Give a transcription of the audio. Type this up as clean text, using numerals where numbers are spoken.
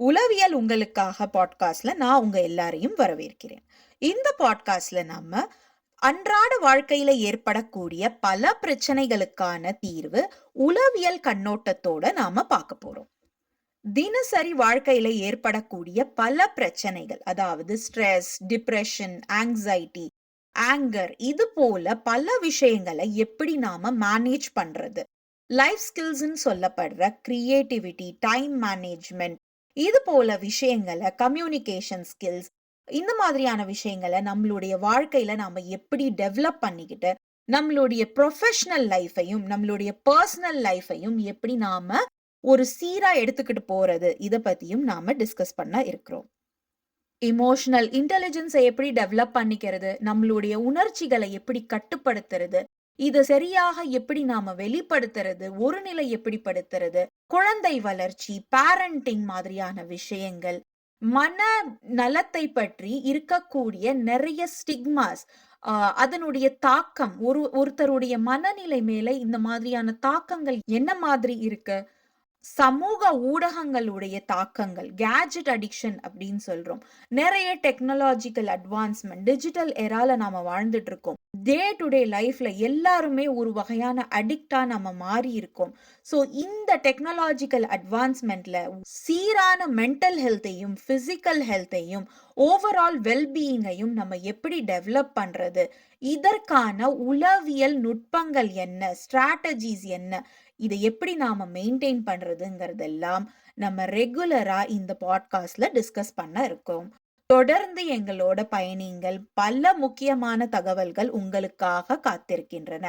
உளவியல் உங்களுக்காக பாட்காஸ்ட்ல நான் உங்க எல்லாரையும் வரவேற்கிறேன். இந்த பாட்காஸ்ட்ல நம்ம அன்றாட வாழ்க்கையில ஏற்படக்கூடிய பல பிரச்சனைகளுக்கான தீர்வு உளவியல் கண்ணோட்டத்தோட நாம பார்க்க போறோம். தினசரி வாழ்க்கையில ஏற்படக்கூடிய பல பிரச்சனைகள், அதாவது ஸ்ட்ரெஸ், டிப்ரெஷன், ஆங்ஸைட்டி, ஆங்கர், இது போல பல விஷயங்களை எப்படி நாம மேனேஜ் பண்றது, லைஃப் ஸ்கில்ஸ்ன்னு சொல்லப்படுற கிரியேட்டிவிட்டி, டைம் மேனேஜ்மெண்ட், இது போல விஷயங்களை, கம்யூனிகேஷன் ஸ்கில்ஸ், இந்த மாதிரியான விஷயங்களை நம்மளுடைய வாழ்க்கையில நாம எப்படி டெவலப் பண்ணிக்கிட்டு நம்மளுடைய ப்ரொஃபஷனல் லைஃபையும் நம்மளுடைய பர்சனல் லைஃபையும் எப்படி நாம ஒரு சீரா எடுத்துக்கிட்டு போறது, இத பத்தியும் நாம டிஸ்கஸ் பண்ண இருக்கிறோம். எமோஷனல் இன்டெலிஜென்ஸை எப்படி டெவலப் பண்ணிக்கிறது, நம்மளுடைய உணர்ச்சிகளை எப்படி கட்டுப்படுத்துறது, இத சரியாக எப்படி நாம வெளிப்படுத்துறது, ஒரு நிலை எப்படி படுத்துறது, குழந்தை வளர்ச்சி, பேரண்டிங் மாதிரியான விஷயங்கள், மன நலத்தை பற்றி இருக்கக்கூடிய நிறைய ஸ்டிக்மாஸ், அதனுடைய தாக்கம், ஒருத்தருடைய மனநிலை மேல இந்த மாதிரியான தாக்கங்கள் என்ன மாதிரி இருக்கு, சமூக ஊடகங்களுடைய தாக்கங்கள், கேட்ஜெட் அடிக்ஷன் அப்படின்னு சொல்றோம். நிறைய டெக்னாலஜிக்கல் அட்வான்ஸ்மென்ட், டிஜிட்டல் எரால நாம வாழ்ந்துட்டு இருக்கோம். டே டு டே லைஃப்ல எல்லாருமே ஒரு வகையான அடிக்ட்டா நம்ம மாறி இருக்கோம். ஸோ இந்த டெக்னாலஜிக்கல் அட்வான்ஸ்மென்ட்ல சீரான மென்டல் ஹெல்த்தையும், பிசிக்கல் ஹெல்த்தையும், ஓவரால் வெல்பீயிங்கையும் நம்ம எப்படி டெவலப் பண்றது? இதற்கான உளவியல் நுட்பங்கள் என்ன? ஸ்ட்ராட்டஜிஸ் என்ன? இத எப்படி நாம மெயின்டெயின் பண்றதுங்கிறதெல்லாம் நம்ம ரெகுலரா இந்த பாட்காஸ்ட்ல டிஸ்கஸ் பண்ண இருக்கோம். தொடர்ந்து எங்களோட பயணியுங்கள். பல முக்கியமான தகவல்கள் உங்களுக்காக காத்திருக்கின்றன.